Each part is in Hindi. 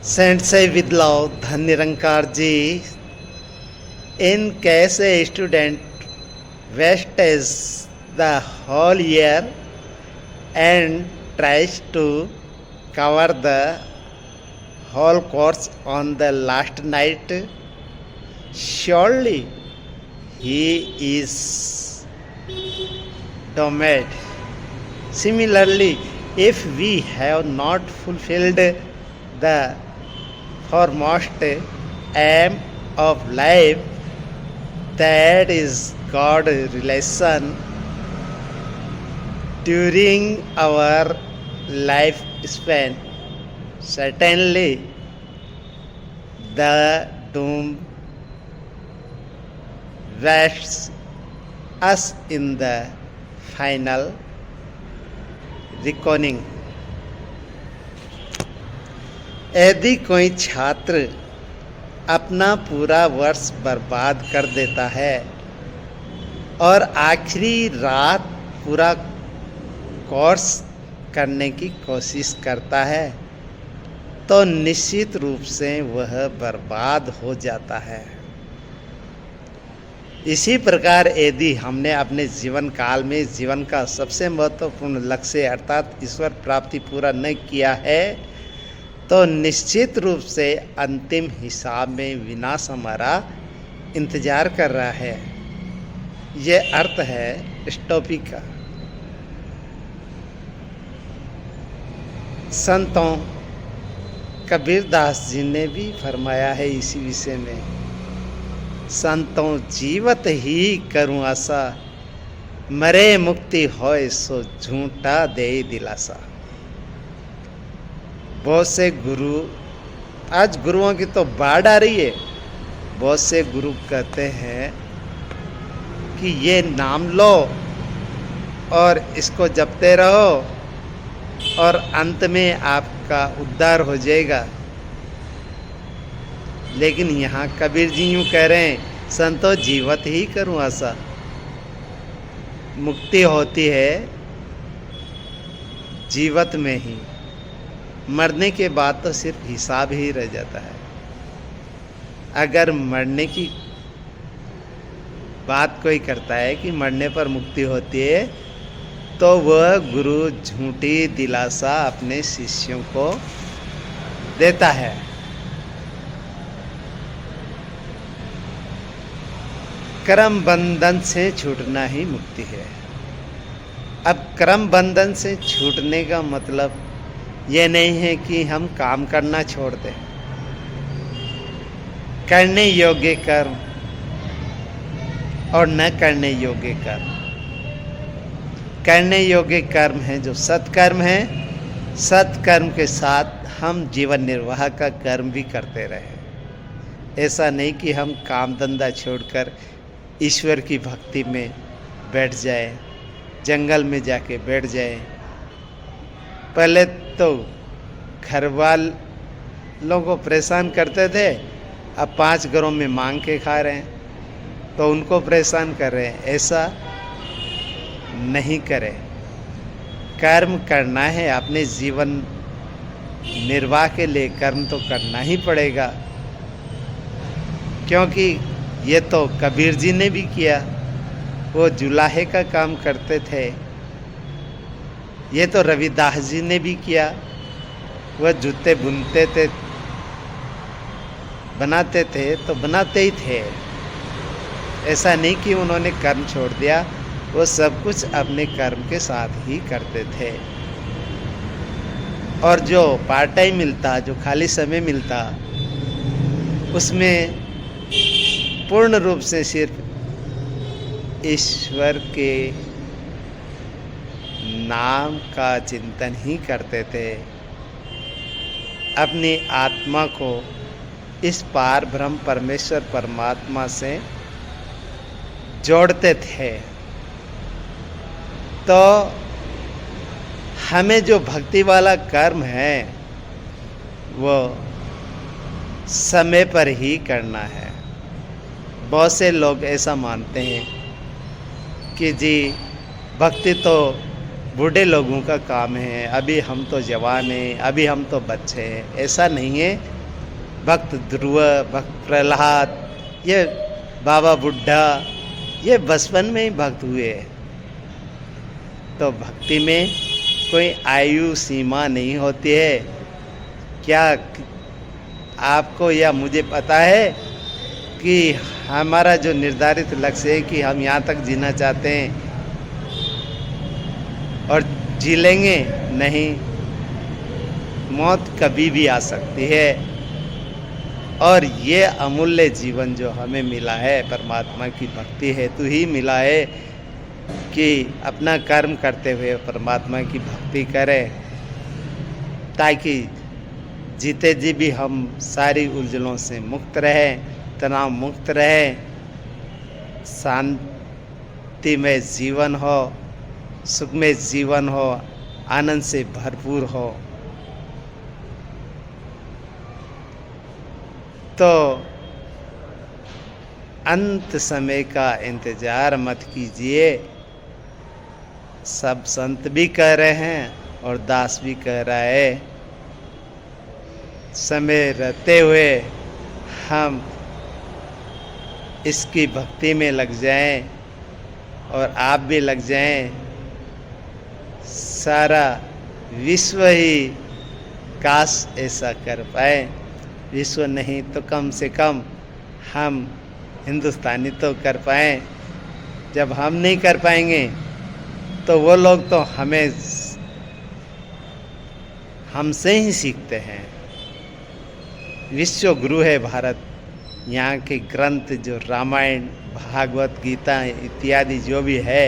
Sent say with love, Dhan Nirankar ji. In case a student wastes the whole year and tries to cover the whole course on the last night, surely he is doomed. Similarly, if we have not fulfilled the foremost aim of life, that is God relation, during our lifespan, certainly the doom waits us in the final reckoning. यदि कोई छात्र अपना पूरा वर्ष बर्बाद कर देता है और आखिरी रात पूरा कोर्स करने की कोशिश करता है तो निश्चित रूप से वह बर्बाद हो जाता है। इसी प्रकार यदि हमने अपने जीवन काल में जीवन का सबसे महत्वपूर्ण लक्ष्य अर्थात ईश्वर प्राप्ति पूरा न किया है तो निश्चित रूप से अंतिम हिसाब में विनाश हमारा इंतजार कर रहा है। यह अर्थ है इस टॉपिक का। संतों कबीरदास जी ने भी फरमाया है इसी विषय में, संतों जीवत ही करूँ आशा, मरे मुक्ति होए सो झूठा दे दिलासा। बहुत से गुरु, आज गुरुओं की तो बाढ़ आ रही है, बहुत से गुरु कहते हैं कि ये नाम लो और इसको जपते रहो और अंत में आपका उद्धार हो जाएगा। लेकिन यहाँ कबीर जी यूँ कह रहे हैं, संतो जीवत ही करूँ आशा, मुक्ति होती है जीवत में ही, मरने के बाद तो सिर्फ हिसाब ही रह जाता है। अगर मरने की बात कोई करता है कि मरने पर मुक्ति होती है तो वह गुरु झूठी दिलासा अपने शिष्यों को देता है। कर्म बंधन से छूटना ही मुक्ति है। अब कर्म बंधन से छूटने का मतलब ये नहीं है कि हम काम करना छोड़ दें। करने योग्य कर्म और न करने योग्य कर्म, करने योग्य कर्म है जो सत्कर्म है, सत्कर्म के साथ हम जीवन निर्वाह का कर्म भी करते रहे। ऐसा नहीं कि हम काम धंधा छोड़कर ईश्वर की भक्ति में बैठ जाए, जंगल में जाके बैठ जाए। पहले तो घर वालों को परेशान करते थे, अब 5 घरों में मांग के खा रहे हैं तो उनको परेशान कर रहे हैं। ऐसा नहीं करें। कर्म करना है, अपने जीवन निर्वाह के लिए कर्म तो करना ही पड़ेगा, क्योंकि ये तो कबीर जी ने भी किया, वो जुलाहे का काम करते थे। ये तो रविदास जी ने भी किया, वह जूते बुनते थे, बनाते थे तो बनाते ही थे। ऐसा नहीं कि उन्होंने कर्म छोड़ दिया, वो सब कुछ अपने कर्म के साथ ही करते थे। और जो पार्ट टाइम मिलता, जो खाली समय मिलता, उसमें पूर्ण रूप से सिर्फ ईश्वर के नाम का चिंतन ही करते थे। अपनी आत्मा को इस पार ब्रह्म परमेश्वर परमात्मा से जोड़ते थे। तो हमें जो भक्ति वाला कर्म है वो समय पर ही करना है। बहुत से लोग ऐसा मानते हैं कि जी भक्ति तो बूढ़े लोगों का काम है, अभी हम तो जवान हैं, अभी हम तो बच्चे हैं। ऐसा नहीं है। भक्त ध्रुव, भक्त प्रहलाद, ये बाबा बुड्ढा, ये बचपन में ही भक्त हुए। तो भक्ति में कोई आयु सीमा नहीं होती है। क्या आपको या मुझे पता है कि हमारा जो निर्धारित लक्ष्य है कि हम यहाँ तक जीना चाहते हैं और जी लेंगे? नहीं, मौत कभी भी आ सकती है। और ये अमूल्य जीवन जो हमें मिला है परमात्मा की भक्ति हेतु ही मिला है कि अपना कर्म करते हुए परमात्मा की भक्ति करें, ताकि जीते जी भी हम सारी उलझनों से मुक्त रहें, तनाव मुक्त रहें, शांतिमय जीवन हो, सुखमय जीवन हो, आनंद से भरपूर हो। तो अंत समय का इंतज़ार मत कीजिए। सब संत भी कह रहे हैं और दास भी कह रहा है, समय रहते हुए हम इसकी भक्ति में लग जाएं और आप भी लग जाएं। सारा विश्व ही काश ऐसा कर पाए, विश्व नहीं तो कम से कम हम हिंदुस्तानी तो कर पाएँ। जब हम नहीं कर पाएंगे तो वो लोग तो हमसे ही सीखते हैं। विश्व गुरु है भारत। यहाँ के ग्रंथ जो रामायण, भागवत गीता इत्यादि जो भी है,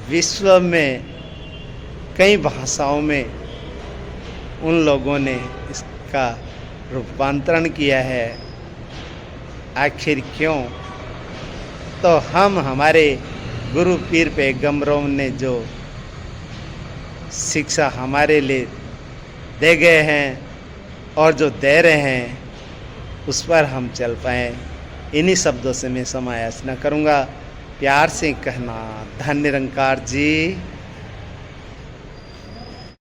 विश्व में कई भाषाओं में उन लोगों ने इसका रूपांतरण किया है। आखिर क्यों? तो हम हमारे गुरु पीर पैगंबरों ने जो शिक्षा हमारे लिए दे गए हैं और जो दे रहे हैं, उस पर हम चल पाएँ। इन्हीं शब्दों से मैं समायाचना करूँगा। प्यार से कहना, धन्य निरंकार जी।